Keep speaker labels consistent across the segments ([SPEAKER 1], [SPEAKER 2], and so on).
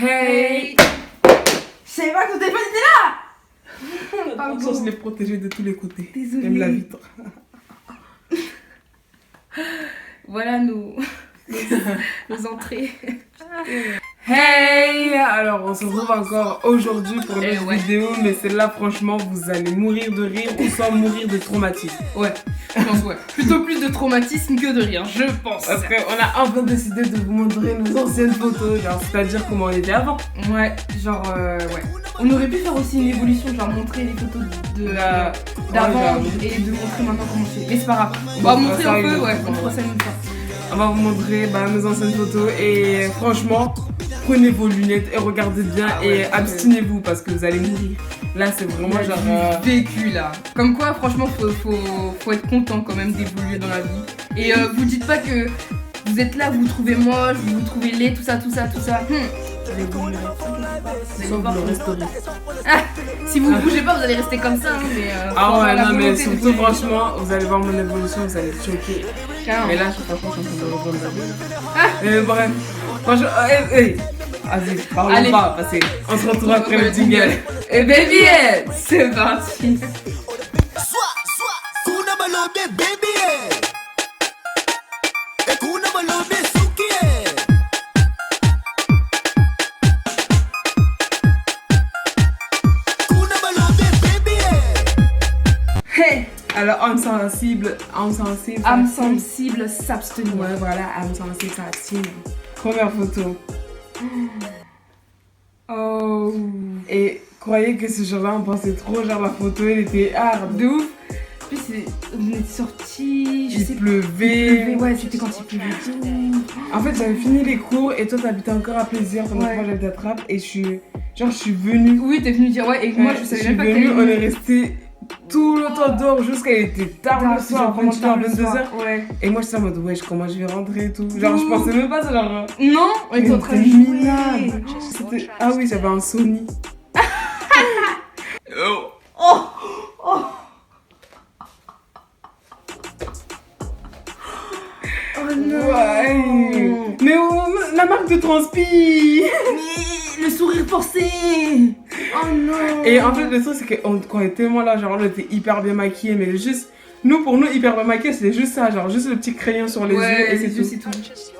[SPEAKER 1] Hey!
[SPEAKER 2] Je savais pas que ton téléphone était là!
[SPEAKER 1] Attention, je l'ai protégé de tous les côtés.
[SPEAKER 2] Désolée.
[SPEAKER 1] Même la vitre.
[SPEAKER 2] Voilà nos entrées.
[SPEAKER 1] Hey! Alors, on se retrouve encore aujourd'hui pour une autre
[SPEAKER 2] ouais.
[SPEAKER 1] vidéo, mais celle-là, franchement, vous allez mourir de rire ou sans mourir de traumatisme.
[SPEAKER 2] Ouais, je pense ouais. Plutôt plus de traumatisme que de rire, je pense.
[SPEAKER 1] Parce qu'on a enfin décidé de vous montrer nos anciennes photos, genre, c'est-à-dire comment on était avant.
[SPEAKER 2] Ouais, genre ouais. On aurait pu faire aussi une évolution, genre montrer les photos d'avant et de montrer maintenant comment c'est. Mais c'est pas grave. On va montrer un peu, ouais, on fera ça une fois.
[SPEAKER 1] On va vous montrer nos anciennes photos et franchement, prenez vos lunettes et regardez bien et abstinez-vous parce que vous allez mourir. Là, c'est vraiment genre
[SPEAKER 2] vécu là. Comme quoi, franchement, faut être content quand même d'évoluer dans la vie. Et vous dites pas que vous êtes là, vous vous trouvez moche, vous vous trouvez laid, tout ça. Allez, vous mourrez.
[SPEAKER 1] sauf le restaurant.
[SPEAKER 2] Si vous bougez pas, vous allez rester comme ça. Hein, mais,
[SPEAKER 1] ah ouais, non, mais
[SPEAKER 2] de
[SPEAKER 1] surtout,
[SPEAKER 2] bouger.
[SPEAKER 1] franchement, vous allez voir mon évolution, vous allez être choqués. Mais là, je sais pas quoi, je suis en train de reprendre. Bref, franchement, vas-y, parlons
[SPEAKER 2] Allez.
[SPEAKER 1] pas, parce qu'on se retrouve après le jingle.
[SPEAKER 2] Et baby, c'est parti. Hey,
[SPEAKER 1] Alors, âme sensible,
[SPEAKER 2] âme sensible, s'abstenir.
[SPEAKER 1] Ouais, voilà, âme sensible, sensible. Première photo.
[SPEAKER 2] Oh.
[SPEAKER 1] Et croyez que ce jour-là, on pensait trop, genre la photo, elle était hard.
[SPEAKER 2] De ouf. En plus, on est sortis,
[SPEAKER 1] Il pleuvait.
[SPEAKER 2] Ouais, c'était quand il pleuvait tout.
[SPEAKER 1] En fait, j'avais fini les cours et toi, t'habitais encore à Plaisir pendant que moi, j'habitais à Trappes et je suis venue.
[SPEAKER 2] Oui, t'es venue dire ouais, et moi je savais même pas que
[SPEAKER 1] venue,
[SPEAKER 2] t'allais
[SPEAKER 1] on est resté tout le temps dehors jusqu'à il était tard le soir, 21h, 22h.
[SPEAKER 2] Ouais.
[SPEAKER 1] Et moi, j'étais en mode, wesh, comment je vais rentrer et tout. Genre, je pensais même pas ça, genre.
[SPEAKER 2] Non, on était en train de
[SPEAKER 1] c'était
[SPEAKER 2] jouer.
[SPEAKER 1] minable. Ah oui, j'avais un Sony.
[SPEAKER 2] Oh non.
[SPEAKER 1] Ouais. Mais la marque de transpi.
[SPEAKER 2] Mais le sourire forcé. Oh non.
[SPEAKER 1] Et en fait, le truc, c'est qu'on croyait tellement là, genre, on était hyper bien maquillés, mais juste. Nous, pour nous, hyper bien maquillés, c'était juste ça, genre, juste le petit crayon sur les yeux et c'est tout.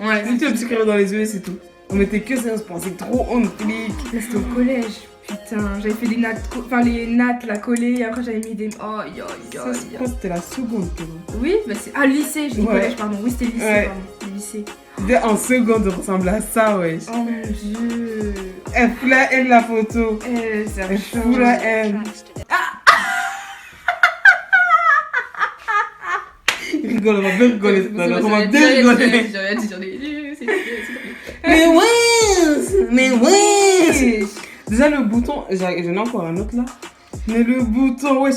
[SPEAKER 2] Ouais,
[SPEAKER 1] Juste le petit crayon dans les yeux et c'est tout. On mettait que ça, on se pensait trop on clique.
[SPEAKER 2] là c'était au collège. Putain, j'avais fait des nattes, les nattes, la collée, et après j'avais mis des. Oh,
[SPEAKER 1] Ça, je crois que c'était la seconde, toi.
[SPEAKER 2] Oui, bah c'est. Ah, lycée, j'ai dit
[SPEAKER 1] Ouais.
[SPEAKER 2] collège, pardon. Oui, c'était lycée,
[SPEAKER 1] Ouais.
[SPEAKER 2] pardon. Lycée.
[SPEAKER 1] En seconde, on ressemblait à ça, wesh.
[SPEAKER 2] Oh mon dieu.
[SPEAKER 1] Elle fout la haine, la photo.
[SPEAKER 2] C'est
[SPEAKER 1] Elle fout la haine. Rigole, on va bien rigoler tout à l'heure. On va bien rigoler. Mais ouais. Déjà, le bouton, j'en ai encore un autre là. Mais le bouton, wesh.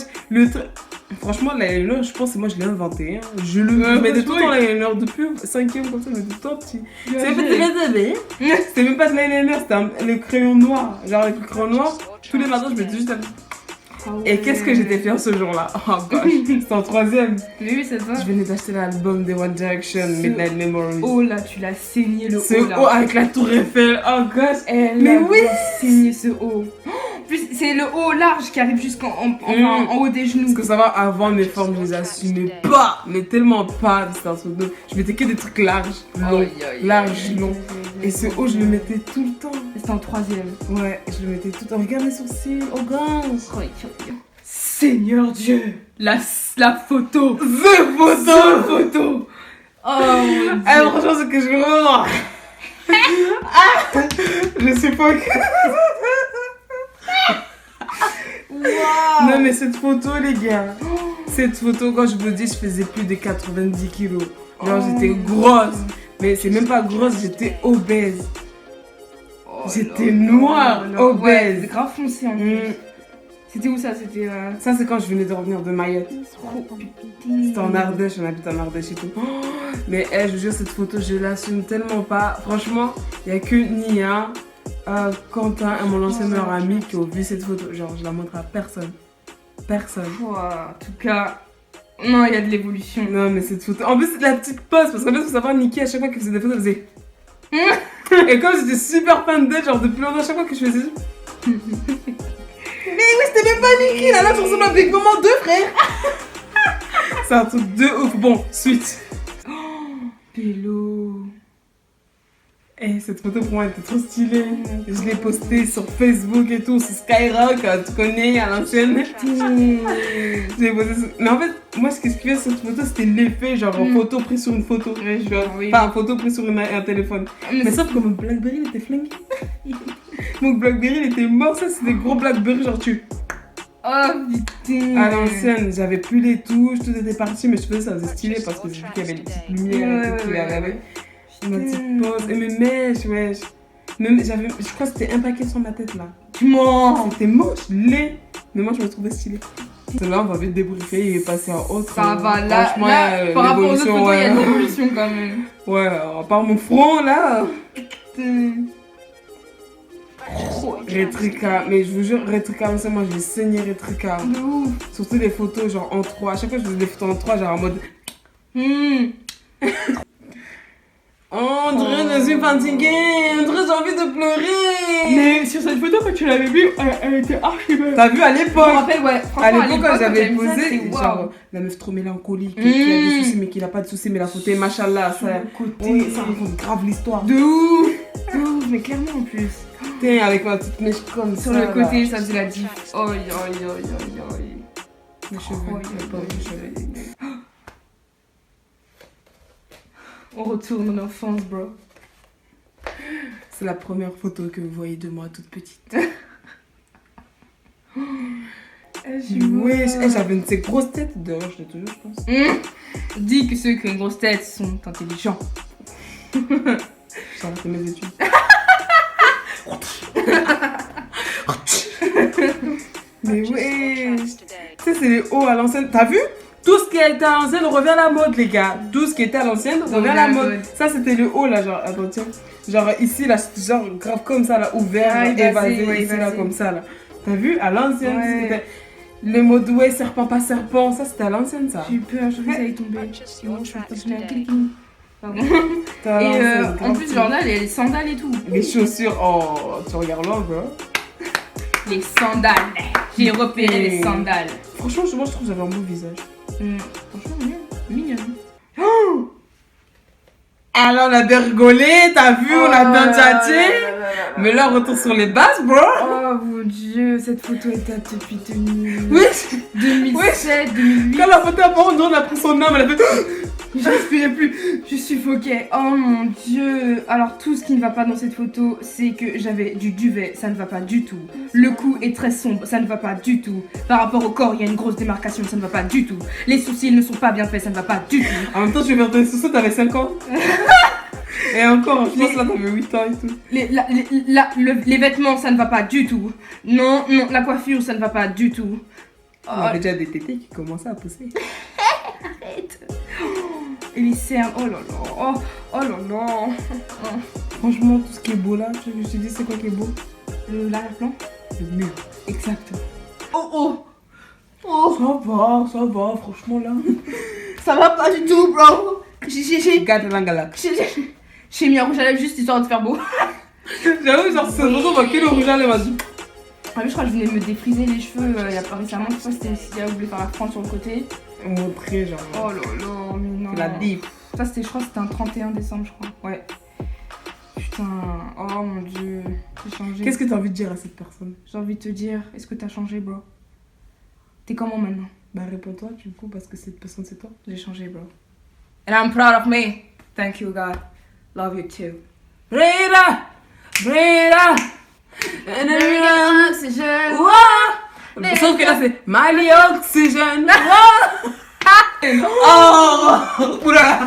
[SPEAKER 1] Franchement, l'eyeliner, je pense que moi je l'ai inventé. Hein. Je mettais tout le temps l'eyeliner depuis 5ème comme ça, mais tout le temps petit. C'était même pas de l'eyeliner, c'était le crayon noir. Genre avec le crayon noir, tous les matins je mettais juste un. Et qu'est-ce que j'étais fière ce jour-là? Oh gosh, c'était en 3ème.
[SPEAKER 2] Oui, c'est ça.
[SPEAKER 1] Je venais d'acheter l'album de One Direction, Midnight Memories.
[SPEAKER 2] Oh là, tu l'as saigné le
[SPEAKER 1] Ce
[SPEAKER 2] haut là.
[SPEAKER 1] haut avec la tour Eiffel, oh gosh.
[SPEAKER 2] Mais
[SPEAKER 1] oui.
[SPEAKER 2] saigné ce haut. En plus, c'est le haut large qui arrive jusqu'en en haut des genoux.
[SPEAKER 1] Parce que ça va, avant mes formes, je les assumais pas, mais tellement pas. C'était un truc de. Je mettais que des trucs larges, longs, larges, longs. Et ce haut, je le mettais tout le temps.
[SPEAKER 2] C'était en 3ème.
[SPEAKER 1] Ouais, je le mettais tout le temps. Regarde mes sourcils, oh gosh.
[SPEAKER 2] Seigneur Dieu, la photo.
[SPEAKER 1] The photo.
[SPEAKER 2] Oh mon Dieu.
[SPEAKER 1] Franchement, c'est que je vois. Je sais pas que.
[SPEAKER 2] Wow.
[SPEAKER 1] Non, mais cette photo, les gars. Cette photo, quand je vous dis, je faisais plus de 90 kilos. Genre, j'étais grosse. Mais c'est même pas grosse, j'étais obèse. J'étais noire, obèse.
[SPEAKER 2] Ouais, c'est grave foncé en plus.
[SPEAKER 1] Mm.
[SPEAKER 2] C'était où ça? C'était.
[SPEAKER 1] Ça, c'est quand je venais de revenir de Mayotte. C'était en Ardèche, on habite en Ardèche et tout. Mais je vous jure, cette photo, je l'assume tellement pas. Franchement, il n'y a que Nia, Quentin et mon ancien meilleur ami qui ont vu cette photo. Genre, je la montre à personne. Personne.
[SPEAKER 2] En tout cas, non, il y a de l'évolution.
[SPEAKER 1] Non, mais cette photo. En plus, c'est de la petite pause. Parce qu'en fait, faut savoir, Niki, à chaque fois qu'elle faisait des photos, elle faisait. Et comme j'étais super fan d'elle, genre depuis longtemps, à chaque fois que je faisais ça. Mais oui, c'était même pas Niki, là, tu ressembles à Big Maman 2, frère. C'est un truc de ouf. Bon, suite.
[SPEAKER 2] Pélo.
[SPEAKER 1] Eh, cette photo pour moi était trop stylée. Je l'ai postée sur Facebook et tout, sur Skyrock, tu connais, à l'ancienne. J'ai posté sur... Mais en fait, moi ce qui se kiffait sur cette photo, c'était l'effet, genre en photo prise sur une photo.
[SPEAKER 2] Ouais, je vois, oui.
[SPEAKER 1] Enfin, photo prise sur un téléphone. Mais sauf que mon Blackberry il était flingué. Mon Blackberry il était mort, ça c'est des gros Blackberry, genre tu.
[SPEAKER 2] Oh putain.
[SPEAKER 1] À l'ancienne, j'avais plus les touches, tout était parti, mais je faisais ça faisait stylé parce que j'ai vu qu'il y avait des petites lumières qui avaient. Ma petite pause. Et mes mèches, wesh. Je crois que c'était un paquet sur ma tête là.
[SPEAKER 2] Tu mens.
[SPEAKER 1] C'était moche, laid. Mais moi je me trouvais stylée. Là on va vite débriefer et passer à autre.
[SPEAKER 2] Ça va, là,
[SPEAKER 1] franchement,
[SPEAKER 2] par rapport aux autres photos,
[SPEAKER 1] ouais.
[SPEAKER 2] il y a de l'évolution quand même.
[SPEAKER 1] Ouais, à part mon front là. Rétrica, mais je vous jure, Rétrica, moi j'ai saigné Rétrica.
[SPEAKER 2] De ouf.
[SPEAKER 1] Surtout les photos genre en 3. À chaque fois que je faisais des photos en 3, genre en mode. Oh, on dirait que je suis fatiguée, on dirait que j'ai envie de pleurer.
[SPEAKER 2] Mais sur cette photo, quand tu l'avais vue, elle était archi belle.
[SPEAKER 1] T'as vu à l'époque?
[SPEAKER 2] Je me rappelle, ouais.
[SPEAKER 1] À l'époque, quand j'avais
[SPEAKER 2] mis ça,
[SPEAKER 1] posé,
[SPEAKER 2] c'est
[SPEAKER 1] genre
[SPEAKER 2] waouh.
[SPEAKER 1] la meuf trop mélancolique, qui a des soucis mais qui n'a pas de soucis, mais la photo est machallah. Ça,
[SPEAKER 2] côté.
[SPEAKER 1] ça raconte grave l'histoire.
[SPEAKER 2] De ouf. De ouf, mais clairement en plus.
[SPEAKER 1] Putain, avec ma petite mèche comme
[SPEAKER 2] Sur
[SPEAKER 1] ça.
[SPEAKER 2] le côté,
[SPEAKER 1] là.
[SPEAKER 2] ça faisait la diff. Oh,
[SPEAKER 1] Mes cheveux,
[SPEAKER 2] Oh,
[SPEAKER 1] pas mes cheveux.
[SPEAKER 2] On retourne en enfance, bro.
[SPEAKER 1] C'est la première photo que vous voyez de moi toute petite. Ouais, j'avais une de ces grosses têtes. D'ailleurs, je l'ai toujours, je pense.
[SPEAKER 2] Dis que ceux qui ont une grosse tête sont intelligents.
[SPEAKER 1] J'ai arrêté mes études. Mais ouais, tu sais, c'est les hauts à l'ancienne. T'as vu? Tout ce qui a été à l'ancienne revient à la mode, les gars. Tout ce qui était à l'ancienne revient à la mode. Ça, c'était le haut, là, genre, attends, tiens. Genre, ici, là, genre, grave comme ça, là, ouvert, évasé,
[SPEAKER 2] ouais,
[SPEAKER 1] ici, là, comme ça, là. T'as vu? À l'ancienne, c'était le mode ouais, serpent, pas serpent. Ça, c'était à l'ancienne, ça.
[SPEAKER 2] J'ai eu peur, je crois que ça allait tomber. Pardon.
[SPEAKER 1] T'as
[SPEAKER 2] Et
[SPEAKER 1] l'ancienne,
[SPEAKER 2] en
[SPEAKER 1] grave
[SPEAKER 2] plus,
[SPEAKER 1] stylé.
[SPEAKER 2] genre là, les sandales et tout.
[SPEAKER 1] Les chaussures, oh, tu regardes là, bro.
[SPEAKER 2] Les sandales. J'ai repéré les sandales.
[SPEAKER 1] Franchement, moi, je trouve que j'avais un beau visage.
[SPEAKER 2] Franchement, mignon.
[SPEAKER 1] Alors, on a bien rigolé, t'as vu, on a bien tchatché. Mais là, on retourne sur les bases, bro.
[SPEAKER 2] Oh mon dieu, cette photo est à depuis 2000.
[SPEAKER 1] Oui.
[SPEAKER 2] 2007, 2008.
[SPEAKER 1] Quand la photo apparente, on a pris son âme, elle a fait.
[SPEAKER 2] Je respirais plus, je suffoquais. Oh mon dieu. Alors tout ce qui ne va pas dans cette photo, c'est que j'avais du duvet, ça ne va pas du tout. Le cou est très sombre, ça ne va pas du tout. Par rapport au corps, il y a une grosse démarcation, ça ne va pas du tout. Les sourcils ne sont pas bien faits, ça ne va pas du tout.
[SPEAKER 1] En même temps, tu veux faire tes sourcils, t'avais 5 ans. Et encore, je pense là, t'avais 8 ans et tout.
[SPEAKER 2] Les vêtements, ça ne va pas du tout. Non, la coiffure, ça ne va pas du tout.
[SPEAKER 1] On avait déjà des tétés qui commençaient à pousser.
[SPEAKER 2] Arrête. Et les cernes, oh là là, oh là là.
[SPEAKER 1] Franchement, tout ce qui est beau là, je me suis dit, c'est quoi qui est beau?
[SPEAKER 2] L'arrière-plan.
[SPEAKER 1] Le mur.
[SPEAKER 2] Exactement.
[SPEAKER 1] Ça va, franchement là.
[SPEAKER 2] Ça va pas du tout, bro.
[SPEAKER 1] Garde la galaxie.
[SPEAKER 2] J'ai mis un rouge à lèvres juste histoire de faire beau.
[SPEAKER 1] J'avoue, genre, c'est vraiment bah, quel rouge à lèvres, vas-y.
[SPEAKER 2] Ah oui, je crois que je venais de me défriser les cheveux il y a pas récemment. Je sais pas si c'était Sia voulait faire la frange sur le côté.
[SPEAKER 1] Montrer, genre.
[SPEAKER 2] Oh là là, mais non.
[SPEAKER 1] C'est la dip.
[SPEAKER 2] Ça, c'était, je crois que c'était un 31 décembre, je crois. Ouais. Putain, oh mon dieu. J'ai changé.
[SPEAKER 1] Qu'est-ce que t'as envie de dire à cette personne?
[SPEAKER 2] J'ai envie de te dire, est-ce que t'as changé, bro? T'es comment maintenant?
[SPEAKER 1] Bah, réponds-toi, du coup, parce que cette personne, c'est toi.
[SPEAKER 2] J'ai changé, bro. And I'm proud of me. Thank you, God. Love you too.
[SPEAKER 1] Breda! Breda!
[SPEAKER 2] Oxygène.
[SPEAKER 1] Wow! Sauf que là, c'est Mali Oxygène. Oh! Oula!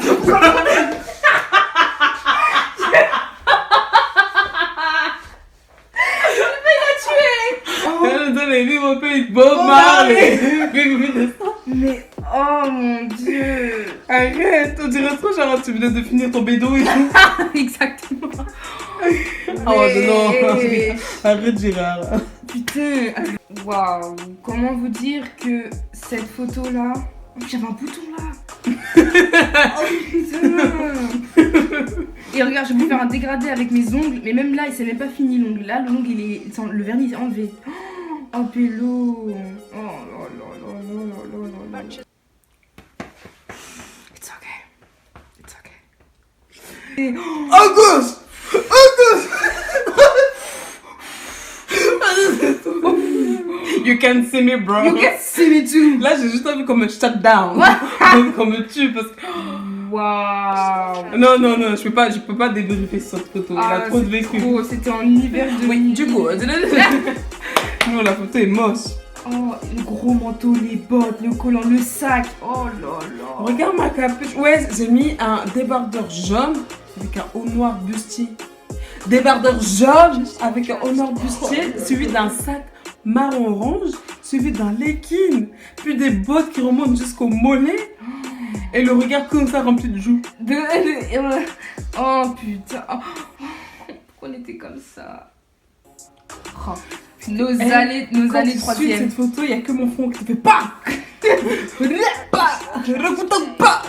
[SPEAKER 1] Vive mon pays, Bob Marley!
[SPEAKER 2] Mais oh mon dieu!
[SPEAKER 1] Arrête, on dirait trop genre tu venais de finir ton bédo et tout.
[SPEAKER 2] Exactement!
[SPEAKER 1] Oh non! Arrête Gérard!
[SPEAKER 2] Putain! Waouh! Comment vous dire que cette photo là. Oh, j'avais un bouton là! Oh putain! Et regarde, je vais vous faire un dégradé avec mes ongles. Mais même là, il s'est même pas fini l'ongle. Là, l'ongle, le vernis est enlevé. Oh, pélo. Oh là là là là là là là. It's okay. It's okay.
[SPEAKER 1] Auguste! You can see me, bro.
[SPEAKER 2] You can see me too.
[SPEAKER 1] Là, j'ai juste envie qu'on me shut down. Qu'on me tue parce que.
[SPEAKER 2] Waouh.
[SPEAKER 1] Non, je peux pas débriefer sur cette photo. Il a trop de vécu.
[SPEAKER 2] C'était en hiver de.
[SPEAKER 1] Oui, du coup. Non, la photo est moche.
[SPEAKER 2] Oh, le gros manteau, les bottes, le collant, le sac. Oh là là.
[SPEAKER 1] Regarde ma capuche. Ouais, j'ai mis un débardeur jaune avec un haut noir bustier. Débardeur jaune avec un haut noir bustier, suivi d'un sac marron orange, suivi d'un legging, puis des bottes qui remontent jusqu'au mollet, et le regard comme ça rempli de joues.
[SPEAKER 2] Oh putain. Oh. Pourquoi on était comme ça? Oh. Nos années troisième.
[SPEAKER 1] Cette photo, il n'y a que mon front qui te fait pas. Je recoute pas.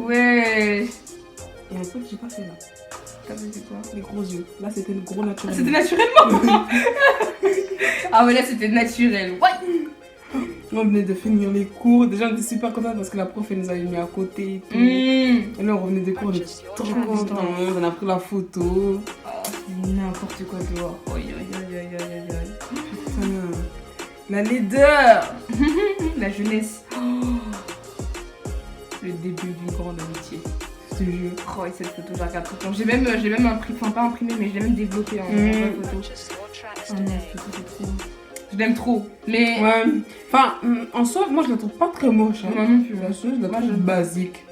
[SPEAKER 2] Ouais.
[SPEAKER 1] Il y a un truc que j'ai pas fait là.
[SPEAKER 2] T'as fait quoi?
[SPEAKER 1] Les gros yeux. Là, c'était le gros naturel.
[SPEAKER 2] C'était naturellement. Ah ouais, là c'était naturel. Ouais.
[SPEAKER 1] On venait de finir les cours. Déjà, on était super contents parce que la prof, elle nous avait mis à côté et tout. Et là, on revenait des cours, on était trop contents. On a pris la photo.
[SPEAKER 2] Oh, n'importe quoi dehors. Aïe, aïe, aïe, aïe, aïe, aïe.
[SPEAKER 1] Putain. La laideur.
[SPEAKER 2] La jeunesse. Oh. Le début d'une grande amitié.
[SPEAKER 1] Je te jure.
[SPEAKER 2] Oh, et cette photo, je la regarde tout le temps. J'ai même imprimé, enfin pas imprimé, mais je l'ai même développé en vraie photo. Oh non, cette photo, c'est trop. Je l'aime trop, mais.
[SPEAKER 1] Ouais. Enfin, en soi, moi, je la trouve pas très moche. Hein.
[SPEAKER 2] Moi non plus.
[SPEAKER 1] Je la trouve basique.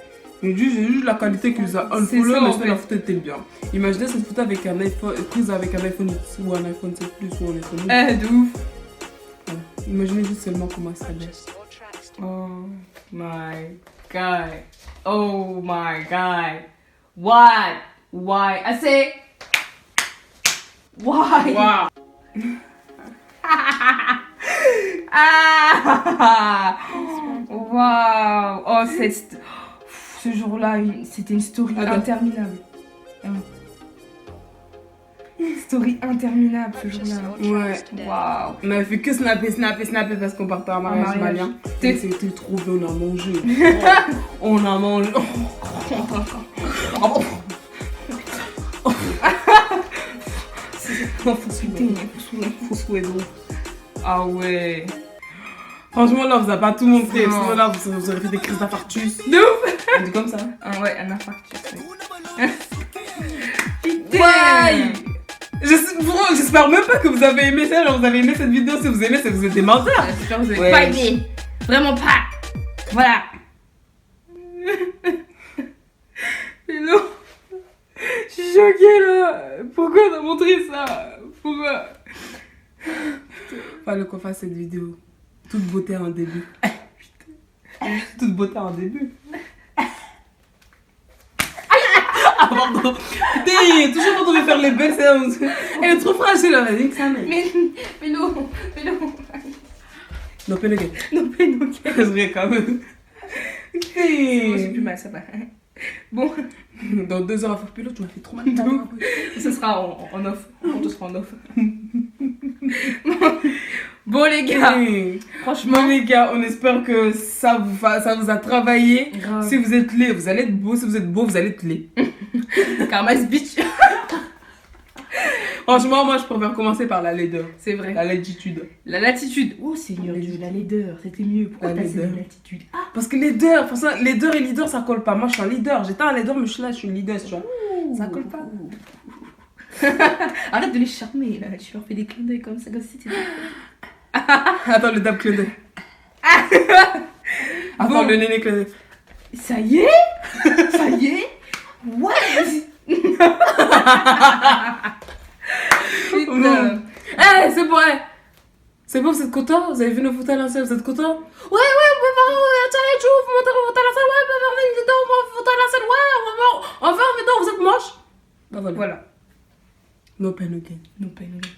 [SPEAKER 1] Mais juste la qualité que nous a unfollow, mais sinon la photo était bien. Imaginez cette photo avec un iPhone, prise avec un iPhone X ou un iPhone 7 Plus ou un iPhone 8.
[SPEAKER 2] De ouf.
[SPEAKER 1] Ouais. Imaginez juste seulement comment ça serait.
[SPEAKER 2] Oh my god. Oh my god. What? Why? I say. Why?
[SPEAKER 1] Wow.
[SPEAKER 2] Ah! Waouh! Oh, ce jour-là, c'était une story interminable. Story interminable ce jour-là.
[SPEAKER 1] Ouais.
[SPEAKER 2] Waouh!
[SPEAKER 1] On avait fait que snapper parce qu'on partait en mariage malien. C'était trop bien, on a mangé. On a mangé. Faut souhaiter. Ah ouais. Franchement, là, vous n'avez pas tout montré. Sinon, là, vous aurez fait des crises d'infarctus.
[SPEAKER 2] De ouf!
[SPEAKER 1] On dit comme ça.
[SPEAKER 2] Ah ouais, un infarctus.
[SPEAKER 1] Ouais. J'espère même pas que vous avez aimé ça. Genre, vous avez aimé cette vidéo. Si vous aimez, c'est que vous êtes des menteurs.
[SPEAKER 2] J'espère que vous avez pas aimé. Vraiment pas. Voilà.
[SPEAKER 1] Hello. Je suis choquée là. Pourquoi on a montré ça? Pourquoi? Fallait qu'on fasse cette vidéo. Toute beauté en début. Toute beauté en début. Ah pardon. Putain, toujours quand on veut faire les belles séances. Elle est trop fragile là, vas-y que ça mène.
[SPEAKER 2] Mais non.
[SPEAKER 1] Non, pénoguet.
[SPEAKER 2] Non, pénoguet.
[SPEAKER 1] C'est vrai quand même.
[SPEAKER 2] J'ai plus mal, ça va. Bon.
[SPEAKER 1] Dans 2 heures à faire pilote, tu m'as fait trop mal.
[SPEAKER 2] Ça sera en off. On sera en off. Bon les gars,
[SPEAKER 1] franchement les gars, on espère que ça vous a travaillé. Grave. Si vous êtes laid, vous allez être beau. Si vous êtes beau, vous allez être laid.
[SPEAKER 2] Karma's bitch.
[SPEAKER 1] Franchement, moi je préfère commencer par la laideur.
[SPEAKER 2] C'est vrai.
[SPEAKER 1] La laiditude.
[SPEAKER 2] La latitude. Oh Seigneur Dieu, la laideur, c'était mieux. Pourquoi t'as dit la latitude?
[SPEAKER 1] Parce que laideur, laideur et leader ça colle pas. Moi je suis un leader. J'étais un leader, mais je suis là, je suis une leader, tu vois. Ça colle pas.
[SPEAKER 2] Arrête de les charmer là, tu leur fais des clins d'œil comme ça, c'était.
[SPEAKER 1] Attends, le dab clin d'œil. Attends, bon. Le néné clin d'œil.
[SPEAKER 2] Ça y est. What?
[SPEAKER 1] Putain. Eh, c'est pour elle. C'est bon, vous êtes content? Vous avez vu nos photos à l'ancienne, vous êtes content? Ouais, on peut faire un challenge, vous montez vos photos à l'ancienne, ouais, on peut faire une vidéo, vos photos à l'ancienne, ouais, on va faire une vidéo, vous êtes moche. Bah voilà. No pain, no gain.
[SPEAKER 2] No pain, no gain.